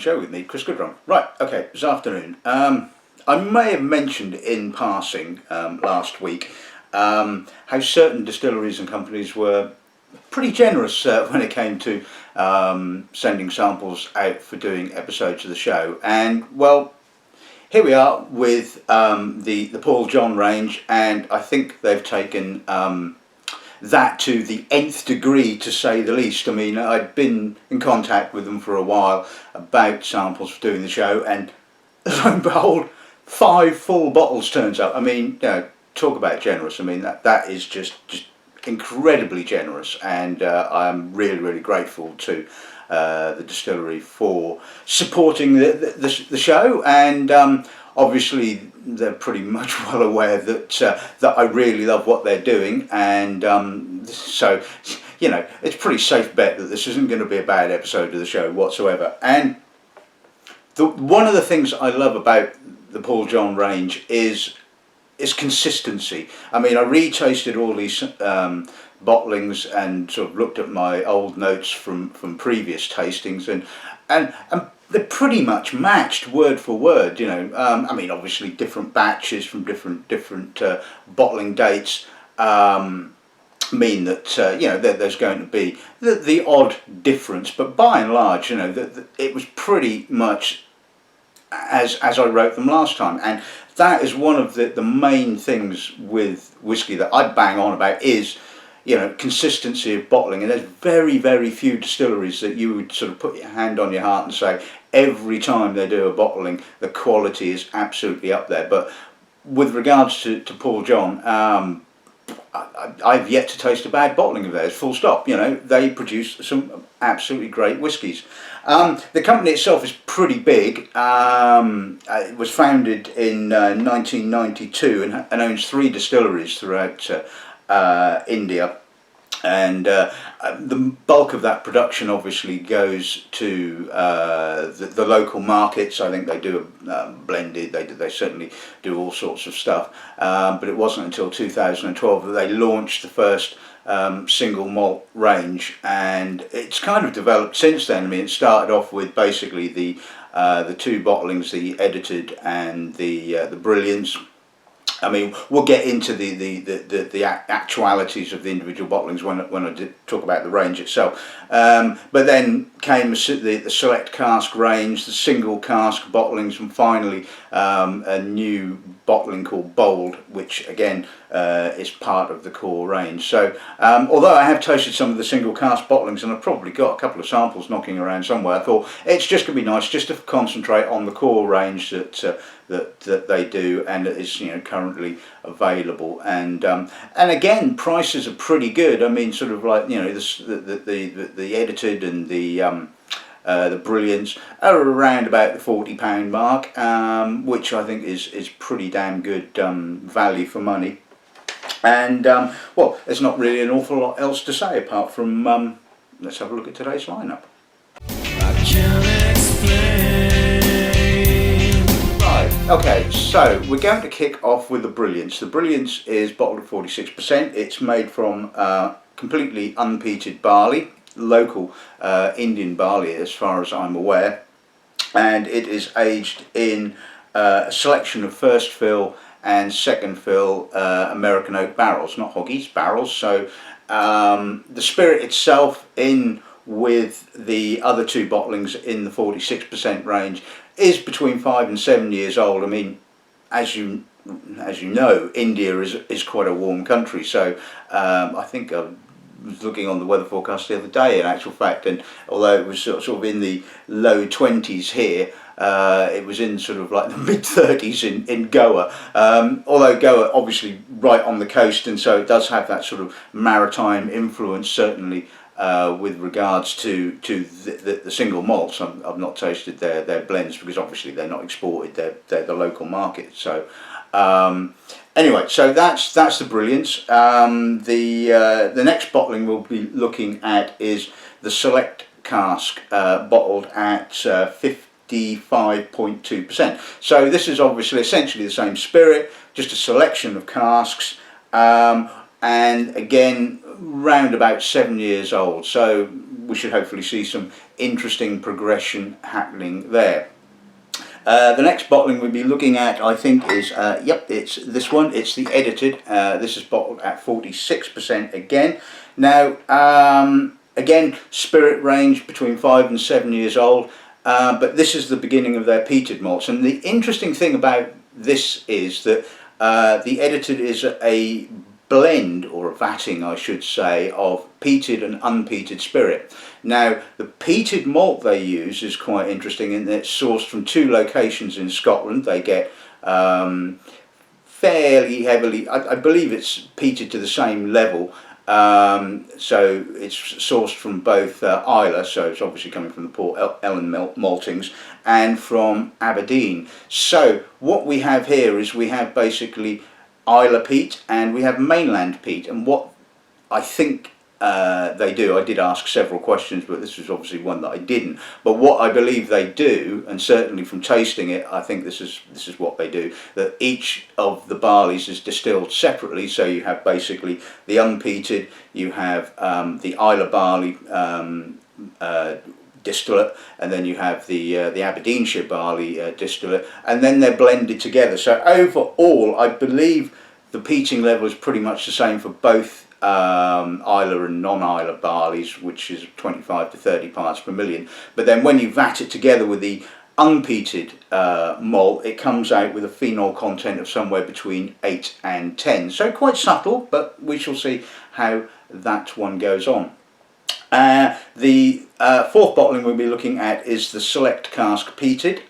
show with me, Chris Goodrum. Right, okay, this afternoon. I may have mentioned in passing last week how certain distilleries and companies were pretty generous when it came to sending samples out for doing episodes of the show. And well, here we are with the Paul John range, and I think they've taken that to the nth degree, to say the least. I mean, I'd been in contact with them for a while about samples for doing the show, and lo and behold, 5 full bottles turns up. I mean, you know, talk about generous. I mean, that is just incredibly generous, and I'm really grateful to the distillery for supporting the show, and obviously they're pretty much well aware that I really love what they're doing, and so, you know, it's a pretty safe bet that this isn't going to be a bad episode of the show whatsoever. And one of the things I love about the Paul John range is consistency. I mean, I retasted all these bottlings and sort of looked at my old notes from previous tastings, and they're pretty much matched word for word. You know, I mean, obviously different batches from different bottling dates mean that you know, there's going to be the odd difference, but by and large, you know, it was pretty much as I wrote them last time. And that is one of the main things with whiskey that I bang on about, is, you know, consistency of bottling. And there's very few distilleries that you would sort of put your hand on your heart and say every time they do a bottling the quality is absolutely up there. But with regards to Paul John, I've yet to taste a bad bottling of theirs, full stop. You know, they produce some absolutely great whiskies. The company itself is pretty big. It was founded in 1992 and owns 3 distilleries throughout India. And the bulk of that production obviously goes to the local markets. I think they do blended, they certainly do all sorts of stuff, but it wasn't until 2012 that they launched the first single malt range, and it's kind of developed since then. I mean, it started off with basically the 2 bottlings, the Edited and the Brilliance. I mean, we'll get into the actualities of the individual bottlings when I talk about the range itself. But then came the Select Cask range, the single cask bottlings, and finally a new bottling called Bold, which again is part of the core range. So although I have tasted some of the single cask bottlings, and I've probably got a couple of samples knocking around somewhere, I thought it's just going to be nice just to concentrate on the core range that they do, and it is, you know, currently available. And again, prices are pretty good. I mean, sort of like, you know, the Edited and the Brilliance are around about the £40 mark, which I think is pretty damn good value for money. And well, there's not really an awful lot else to say apart from let's have a look at today's lineup. I can't explain. Right, okay, so we're going to kick off with the Brilliance. The Brilliance is bottled at 46%. It's made from completely unpeated barley, local Indian barley as far as I'm aware, and it is aged in a selection of first fill and second fill American oak barrels, not hoggies, barrels. So the spirit itself, in with the other 2 bottlings in the 46% range, is between 5 and 7 years old. I mean, as you know, India is quite a warm country, so I think I was looking on the weather forecast the other day, in actual fact, and although it was sort of in the low 20s here, it was in sort of like the mid 30s in Goa, although Goa obviously right on the coast, and so it does have that sort of maritime influence, certainly with regards to the single malts. I've not tasted their blends because obviously they're not exported, they're the local market. So anyway, so that's the Brilliance. The next bottling we'll be looking at is the Select Cask, bottled at 55.2%. So this is obviously essentially the same spirit, just a selection of casks, and again round about 7 years old, so we should hopefully see some interesting progression happening there. The next bottling we'll be looking at, I think, is, yep, it's this one. It's the edited. This is bottled at 46% again. Now, again, spirit range between 5 and 7 years old, but this is the beginning of their peated malts. And the interesting thing about this is that the edited is a blend, or a vatting I should say, of peated and unpeated spirit. Now the peated malt they use is quite interesting in that it's sourced from 2 locations in Scotland. They get fairly heavily, I believe it's peated to the same level, so it's sourced from both Islay, so it's obviously coming from the Port Ellen maltings, and from Aberdeen. So what we have here is we have basically Islay peat and we have mainland peat, and what I think they do, I did ask several questions, but this was obviously one that I didn't, but what I believe they do, and certainly from tasting it, I think this is what they do, that each of the barleys is distilled separately. So you have basically the unpeated, you have the Islay barley distillate, and then you have the Aberdeenshire barley distillate, and then they're blended together. So overall, I believe the peating level is pretty much the same for both Islay and non-Islay barleys, which is 25 to 30 parts per million. But then when you vat it together with the unpeated malt, it comes out with a phenol content of somewhere between 8 and 10. So quite subtle, but we shall see how that one goes on. The fourth bottling we'll be looking at is the Select Cask Peated.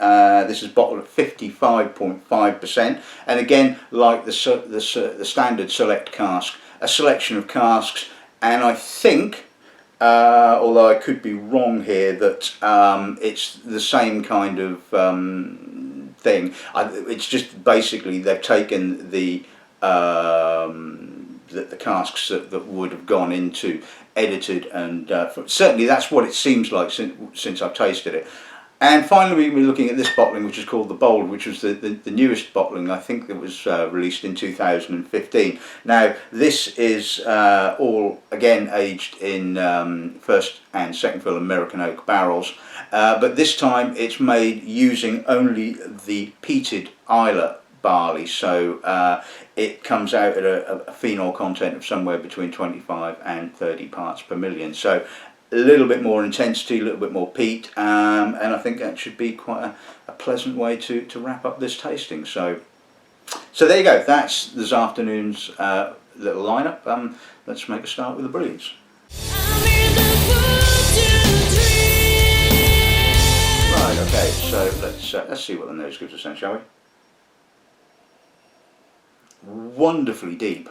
This is bottled at 55.5%, and again, like the standard Select Cask, a selection of casks, and I think, although I could be wrong here, that it's the same kind of thing. It's just basically they've taken the casks that would have gone into edited, and certainly that's what it seems like since I've tasted it. And finally we're looking at this bottling, which is called the Bold, which was the newest bottling. I think that was released in 2015. Now this is all again aged in first and second fill American oak barrels, but this time it's made using only the peated Islay barley, so it comes out at a phenol content of somewhere between 25 and 30 parts per million. So a little bit more intensity, a little bit more peat, and I think that should be quite a pleasant way to wrap up this tasting. So there you go. That's this afternoon's little lineup. Let's make a start with the Brilliance. Right. Okay. So let's see what the nose gives us then, shall we? Wonderfully deep.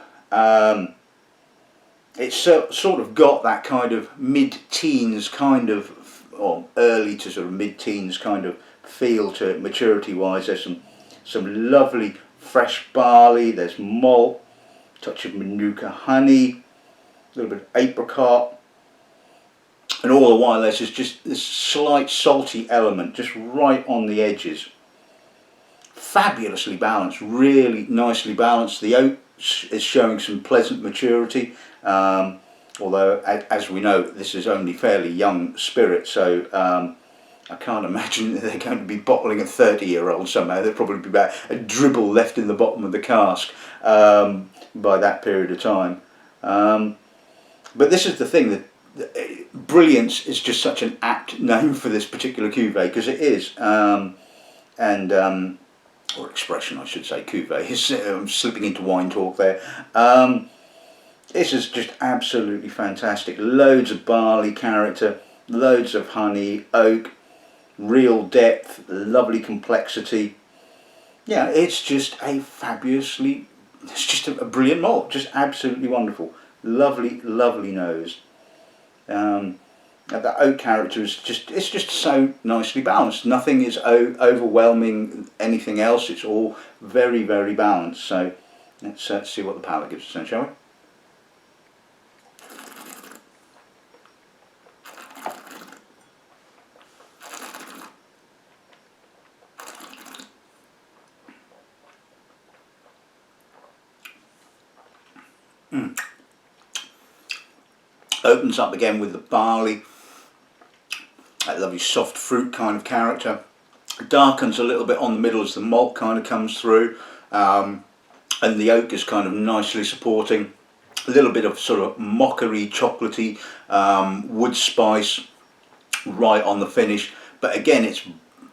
It's sort of got that kind of mid-teens kind of, or early to sort of mid-teens kind of feel to it, maturity-wise. There's some lovely fresh barley. There's malt, touch of manuka honey, a little bit of apricot, and all the while there's just this slight salty element just right on the edges. Fabulously balanced, really nicely balanced. The oak is showing some pleasant maturity, although as we know this is only fairly young spirit, so I can't imagine that they're going to be bottling a 30-year-old somehow. There'll probably be about a dribble left in the bottom of the cask by that period of time. But this is the thing, that Brilliance is just such an apt name for this particular cuvee, because it is, or expression I should say, cuvee. I'm slipping into wine talk there. This is just absolutely fantastic. Loads of barley character, loads of honey, oak, real depth, lovely complexity. Yeah, it's just a brilliant malt, just absolutely wonderful. Lovely, lovely nose. That oak character is just so nicely balanced. Nothing is overwhelming anything else. It's all very, very balanced. So let's see what the palate gives us then, shall we? Opens up again with the barley, that lovely soft fruit kind of character. Darkens a little bit on the middle as the malt kind of comes through, and the oak is kind of nicely supporting. A little bit of sort of mockery, chocolatey, wood spice right on the finish. But again,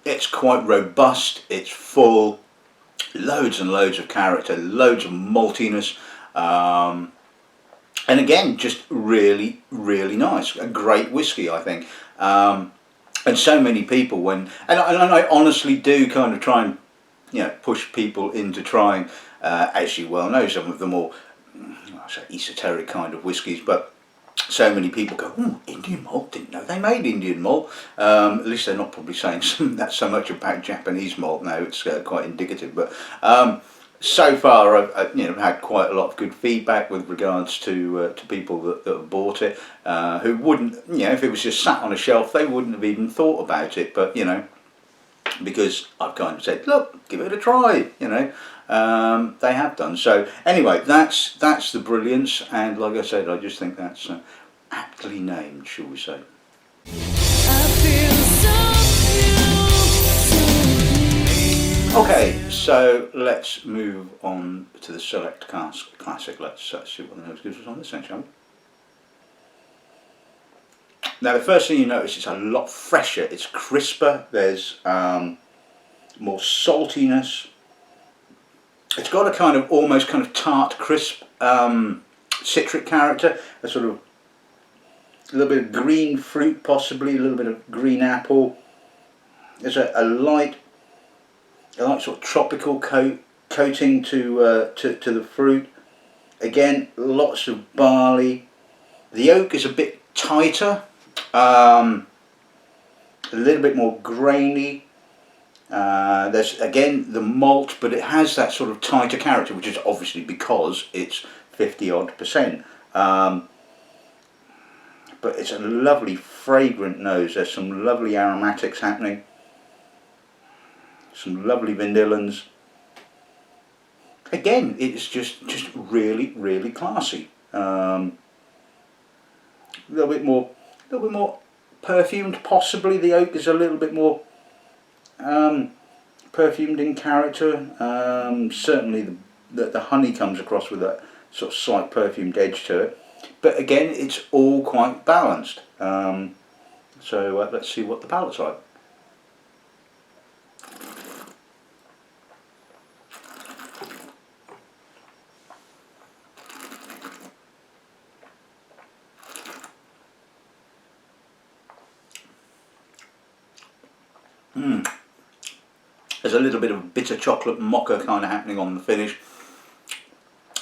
it's quite robust, it's full, loads and loads of character, loads of maltiness, and again, just really, really nice. A great whiskey, I think. And so many people, and I honestly do kind of try and, you know, push people into trying, as you well know, some of the more, I say, esoteric kind of whiskies, but so many people go, "Ooh, Indian malt, didn't know they made Indian malt." At least they're not probably saying that so much about Japanese malt now. It's quite indicative, but so far I've had quite a lot of good feedback with regards to people that have bought it, who wouldn't, if it was just sat on a shelf, they wouldn't have even thought about it, but because I've kind of said, look, give it a try, they have done. So anyway, that's the Brilliance, and like I said, I just think that's aptly named, shall we say. Okay, so let's move on to the Select Cask Classic. Let's see what the nose gives us on this thing, shall we? Now, the first thing you notice, it's a lot fresher, it's crisper, there's more saltiness. It's got a kind of almost kind of tart, crisp, citric character, a sort of a little bit of green fruit, possibly a little bit of green apple. There's a light sort of tropical coating to the fruit. Again, lots of barley. The oak is a bit tighter, a little bit more grainy. There's again the malt, but it has that sort of tighter character, which is obviously because it's 50-odd%. But it's a lovely fragrant nose. There's some lovely aromatics happening, some lovely vanillins. Again, it's just really, really classy. A little bit more perfumed, possibly. The oak is a little bit more perfumed in character. Certainly the honey comes across with that sort of slight perfumed edge to it. But again, it's all quite balanced. So let's see what the palate's like. There's a little bit of bitter chocolate mocha kind of happening on the finish,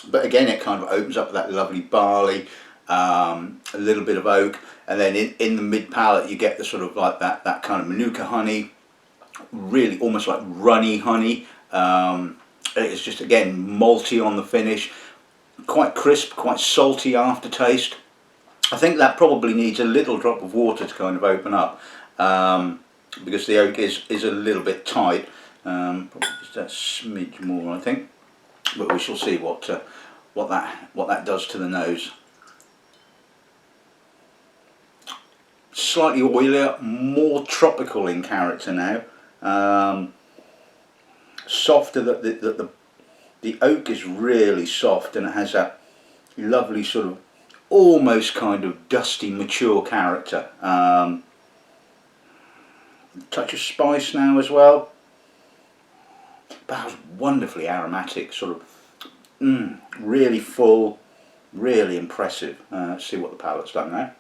but again it kind of opens up with that lovely barley, a little bit of oak, and then in the mid palate you get the sort of like that kind of manuka honey, really almost like runny honey. It's just again malty on the finish, quite crisp, quite salty aftertaste. I think that probably needs a little drop of water to kind of open up, because the oak is a little bit tight. Probably just a smidge more, I think, but we shall see what that does to the nose. Slightly oilier, more tropical in character now. Softer. The oak is really soft, and it has that lovely sort of almost kind of dusty, mature character. Touch of spice now as well. But it's wonderfully aromatic, sort of really full, really impressive. Let's see what the palate's done now.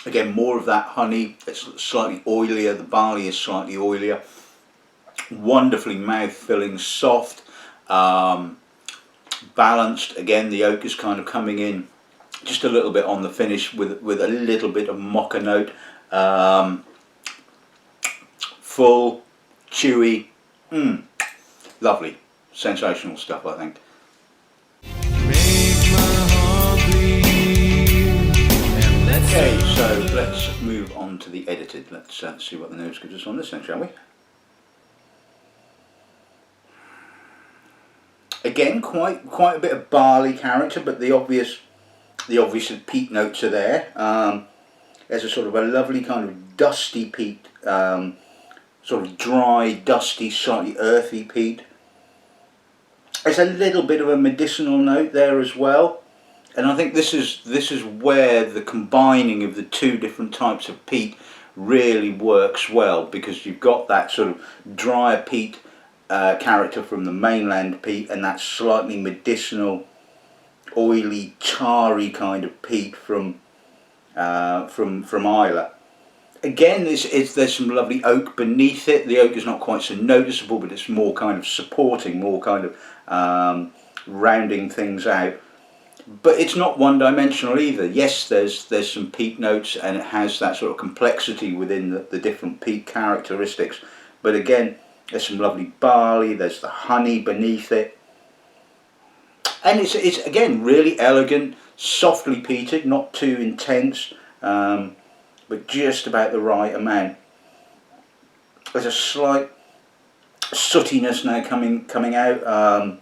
Again, more of that honey. It's slightly oilier, the barley is slightly oilier. Wonderfully mouth-filling, soft, balanced. Again, the oak is kind of coming in just a little bit on the finish with a little bit of mocha note. Full, chewy, lovely, sensational stuff, I think. Okay, so let's move on to the edited. Let's see what the nose gives us on this then, shall we? Again, quite a bit of barley character, but the obvious peat notes are there. There's a sort of a lovely kind of dusty peat, sort of dry, dusty, slightly earthy peat. There's a little bit of a medicinal note there as well, and I think this is where the combining of the two different types of peat really works well, because you've got that sort of drier peat character from the mainland peat, and that slightly medicinal, oily, charry kind of peat from Islay. Again, there's some lovely oak beneath it. The oak is not quite so noticeable, but it's more kind of supporting, more kind of rounding things out. But it's not one-dimensional either. Yes, there's some peat notes, and it has that sort of complexity within the different peat characteristics. But again, there's some lovely barley. There's the honey beneath it, and it's again really elegant, softly peated, not too intense. But just about the right amount. There's a slight sootiness now coming out,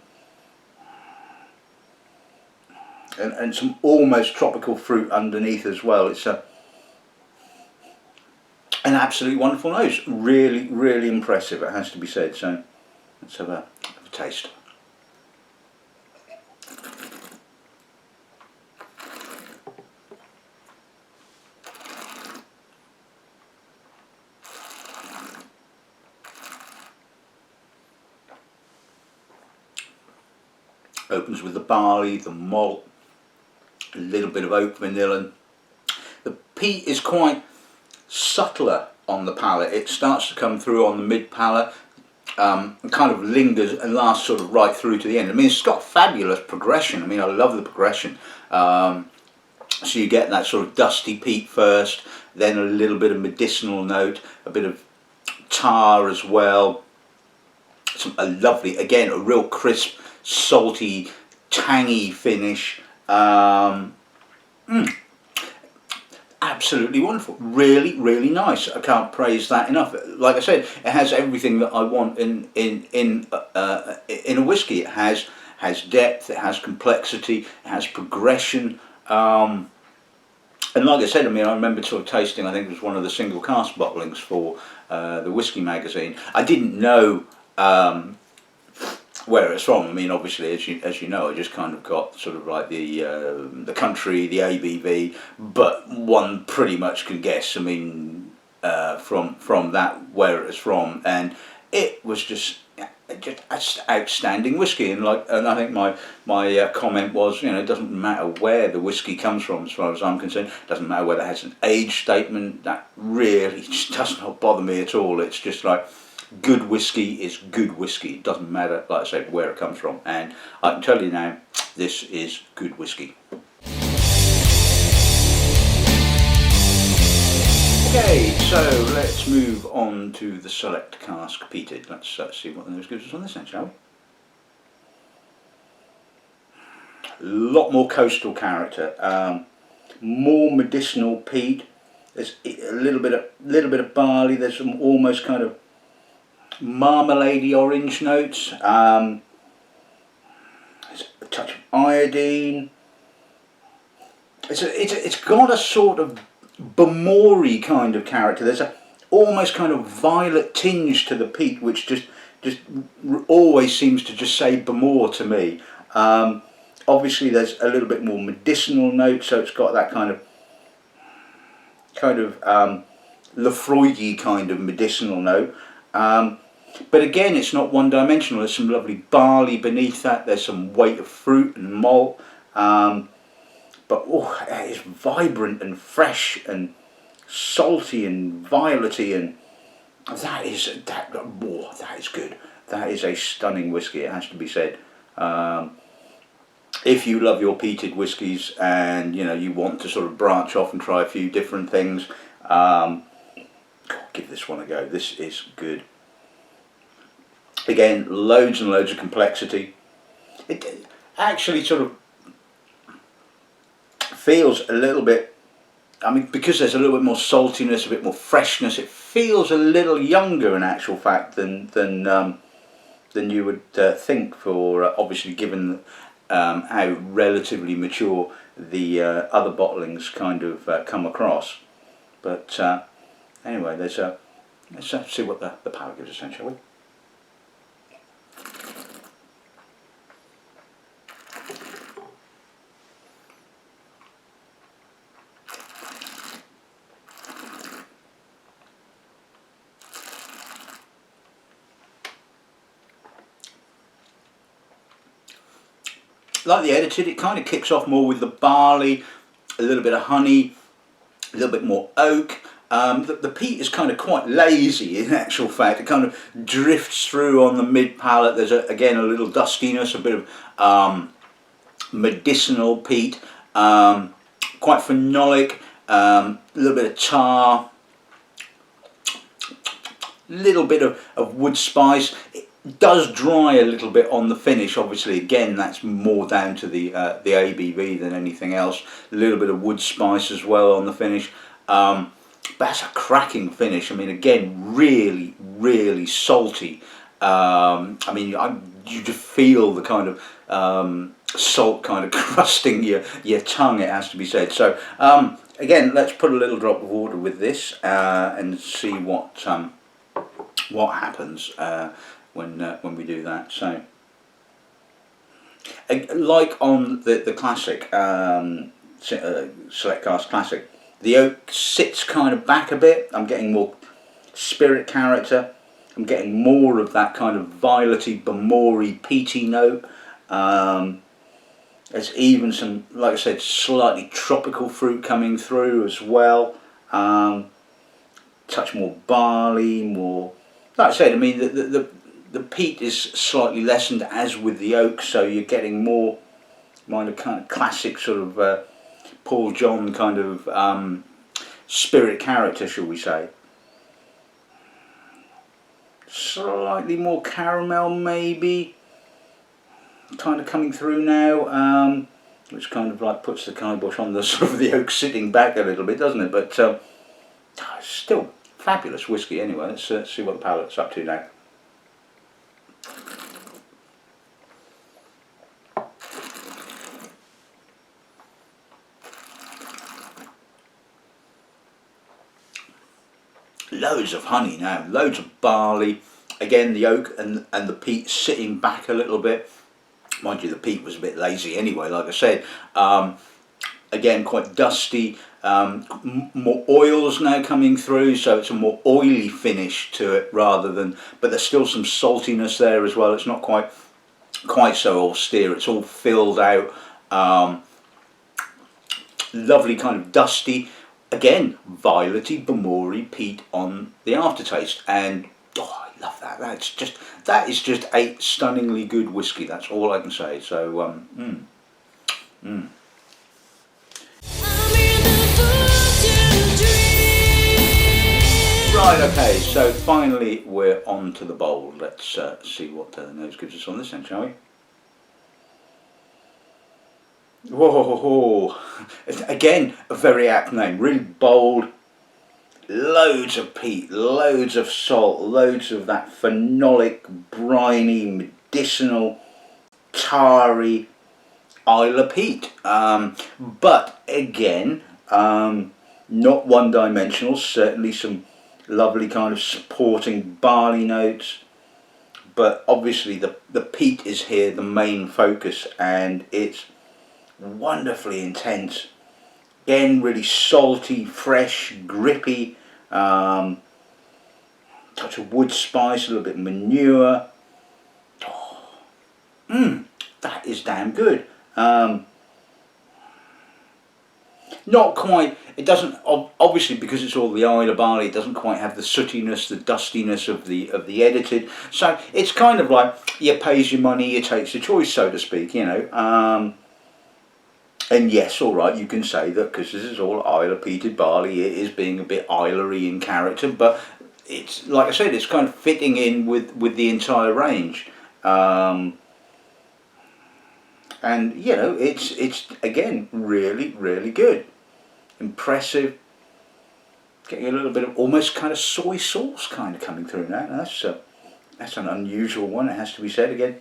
and some almost tropical fruit underneath as well. It's an absolutely wonderful nose. Really, really impressive, it has to be said. So let's have a taste. Opens with the barley, the malt, a little bit of oak vanilla. The peat is quite subtler on the palate. It starts to come through on the mid palate, and kind of lingers and lasts sort of right through to the end. I mean, it's got fabulous progression. I mean, I love the progression. So you get that sort of dusty peat first, then a little bit of medicinal note, a bit of tar as well. A lovely, again, a real crisp, salty, tangy finish. Absolutely wonderful. Really, really nice. I can't praise that enough. Like I said, it has everything that I want in a whiskey. It has depth. It has complexity. It has progression. And like I said, I mean, I remember sort of tasting. I think it was one of the single cask bottlings for the Whisky magazine. I didn't know where it's from. I mean, obviously, as you know, I just kind of got sort of like the country, the ABV, but one pretty much can guess. I mean, from that where it's from, and it was just outstanding whiskey. And I think my comment was, you know, it doesn't matter where the whiskey comes from, as far as I'm concerned. It doesn't matter whether it has an age statement. That really just does not bother me at all. It's just like, good whiskey is good whiskey. It doesn't matter, like I say, where it comes from. And I can tell you now, this is good whiskey. Okay, so let's move on to the Select Cask Peated. Let's see what the nose gives us on this then, shall we? A lot more coastal character, more medicinal peat. There's a little bit of barley. There's some almost kind of marmalade-y orange notes. There's a touch of iodine. It's got a sort of Bamori kind of character. There's a almost kind of violet tinge to the peat, which just always seems to just say Bamor to me. Obviously, there's a little bit more medicinal note, so it's got that kind of Lafroy-y kind of medicinal note. But again, it's not one-dimensional. There's some lovely barley beneath that. There's some weight of fruit and malt. But it is vibrant and fresh and salty and violety, and that is good. That is a stunning whiskey, it has to be said. If you love your peated whiskies and you want to sort of branch off and try a few different things, give this one a go. This is good. Again, loads and loads of complexity. It actually sort of feels a little bit I mean, because there's a little bit more saltiness, a bit more freshness, it feels a little younger in actual fact than you would think, for obviously given how relatively mature the other bottlings kind of come across. But anyway, let's see what the palate gives us then, shall we? Like the edited, it kind of kicks off more with the barley, a little bit of honey, a little bit more oak. The peat is kind of quite lazy in actual fact. It kind of drifts through on the mid palate. There's again a little dustiness, a bit of medicinal peat, quite phenolic, a little bit of tar, a little bit of wood spice. It does dry a little bit on the finish. Obviously, again, that's more down to the ABV than anything else. A little bit of wood spice as well on the finish. But that's a cracking finish. I mean, again, really, really salty. I mean, you just feel the kind of salt kind of crusting your tongue, it has to be said. So, again, let's put a little drop of water with this and see what happens when we do that. So, like on the classic Select Cask Classic, the oak sits kind of back a bit. I'm getting more spirit character. I'm getting more of that kind of violety, bemory, peaty note. There's even some, like I said, slightly tropical fruit coming through as well. Touch more barley, more. Like I said, I mean the peat is slightly lessened as with the oak, so you're getting more kind of classic sort of Paul John kind of spirit character, shall we say. Slightly more caramel maybe, kind of coming through now, which kind of like puts the kibosh on the sort of the oak sitting back a little bit, doesn't it? But still fabulous whiskey anyway. Let's see what the palate's up to now. Loads of honey now, loads of barley. Again, the oak and the peat sitting back a little bit. Mind you, the peat was a bit lazy anyway, like I said. Again, quite dusty. More oils now coming through, so it's a more oily finish to it rather than. But there's still some saltiness there as well. It's not quite so austere. It's all filled out. Lovely kind of dusty. Again, violety, bemory, peat on the aftertaste, and I love that. That is just a stunningly good whiskey. That's all I can say. So, Right, okay. So finally, we're on to the bowl. Let's see what the nose gives us on this end, shall we? Whoa! Again, a very apt name. Really bold. Loads of peat, loads of salt, loads of that phenolic, briny, medicinal, tarry Isla peat. But again, not one-dimensional. Certainly some lovely kind of supporting barley notes. But obviously the peat is here the main focus, and it's wonderfully intense. Again, really salty, fresh, grippy, touch of wood spice, a little bit of manure. That is damn good. Not quite, it doesn't, obviously because it's all the Isla barley, it doesn't quite have the sootiness, the dustiness of the edited. So it's kind of like, you pays your money, you takes your choice, so to speak, you know. And yes, all right, you can say that because this is all Isla peated barley, it is being a bit Isla-y in character, but it's, like I said, it's kind of fitting in with the entire range. And, you know, it's again, really, really good. impressive. Getting a little bit of almost kind of soy sauce kind of coming through now. That's an unusual one, it has to be said again.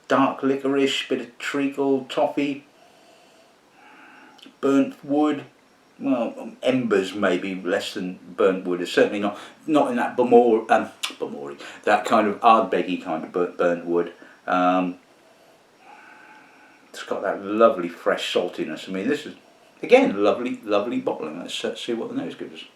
Dark licorice, bit of treacle, toffee, burnt wood. Well, embers maybe less than burnt wood. It's certainly not in that Bamori, that kind of Ardbeggy kind of burnt wood. It's got that lovely fresh saltiness. I mean, this is again lovely bottling. Let's see what the nose gives us.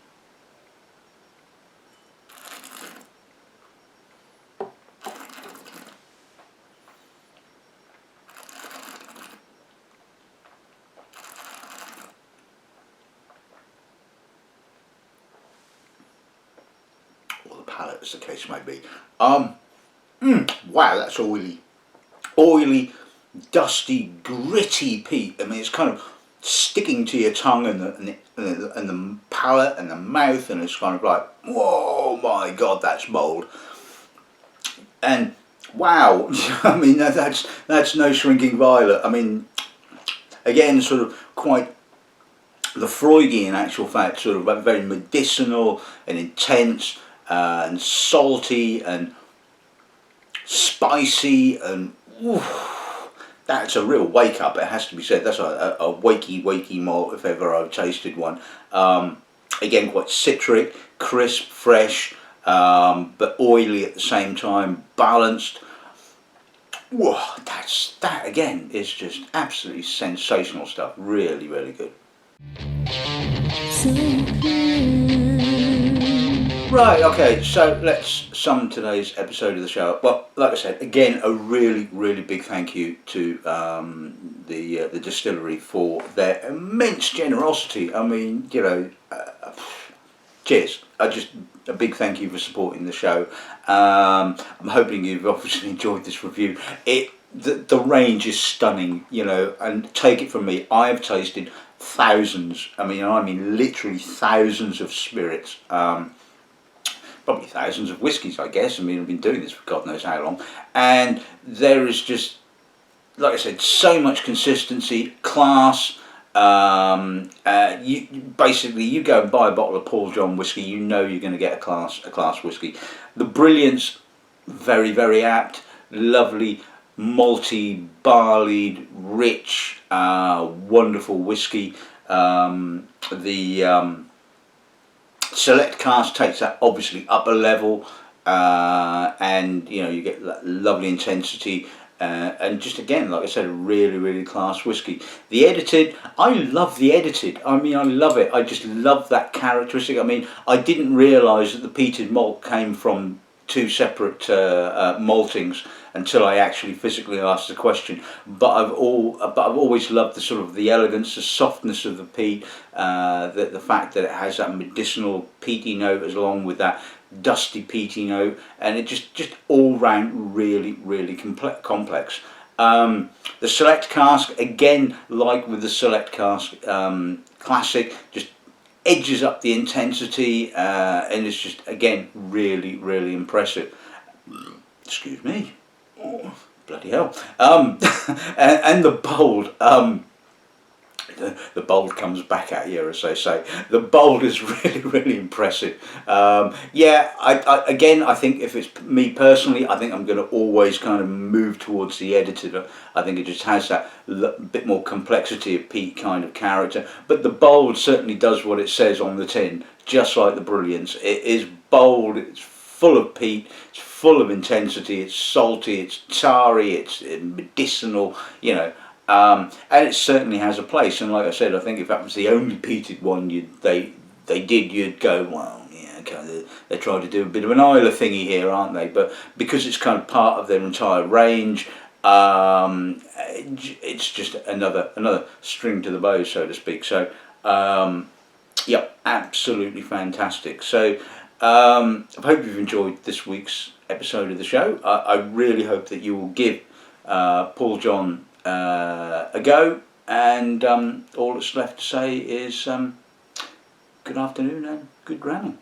Palate, as the case may be. Wow, that's oily, dusty, gritty peat. I mean, it's kind of sticking to your tongue and the palate and the mouth, and it's kind of like, whoa, my God, that's mould. And wow, I mean, that's no shrinking violet. I mean, again, sort of quite the Freudy in actual fact, sort of very medicinal and intense. And salty and spicy, and that's a real wake up, it has to be said. That's a wakey malt if ever I've tasted one. Again, quite citric, crisp, fresh, but oily at the same time, balanced. Whoa, that again is just absolutely sensational stuff. Really good. Right, okay, so let's sum today's episode of the show up. Well, like I said, again, a really big thank you to the distillery for their immense generosity. I mean, you know, cheers. A big thank you for supporting the show. I'm hoping you've obviously enjoyed this review. The range is stunning, you know, and take it from me, I have tasted thousands, I mean literally thousands of spirits. Probably thousands of whiskies, I guess. I mean, I've been doing this for God knows how long, and there is just, like I said, so much consistency, class. You go and buy a bottle of Paul John whiskey, you know you're going to get a class whiskey. The Brilliance, very apt, lovely, malty, barleyed, rich, wonderful whiskey. Select Cask takes that obviously up a level, and you know, you get that lovely intensity, and just again, like I said, a really class whiskey. The edited, I love the edited. I mean, I love it. I just love that characteristic. I mean, I didn't realise that the peated malt came from two separate maltings until I actually physically asked the question. But I've always loved the sort of the elegance, the softness of the peat, the fact that it has that medicinal peaty note as along with that dusty peaty note, and it just all round really complex. The Select Cask, again, like with the Select Cask Classic, just edges up the intensity, and it's just again really impressive. Excuse me. Oh, bloody hell. And the bold, the bold comes back at you, as they say. The bold is really impressive. Yeah, I think if it's me personally, I think I'm going to always kind of move towards the edited. I think it just has that bit more complexity of peat kind of character. But the bold certainly does what it says on the tin, just like the Brilliance. It is bold, it's full of peat, it's full of intensity, it's salty, it's tarry, it's medicinal, you know. And it certainly has a place, and like I said, I think if that was the only peated one they did, you'd go, well, yeah, okay, they're trying to do a bit of an Isla thingy here, aren't they? But because it's kind of part of their entire range, it's just another string to the bow, so to speak. So, yeah, absolutely fantastic. So, I hope you've enjoyed this week's episode of the show. I really hope that you will give Paul John a go, and all that's left to say is good afternoon and good gramming.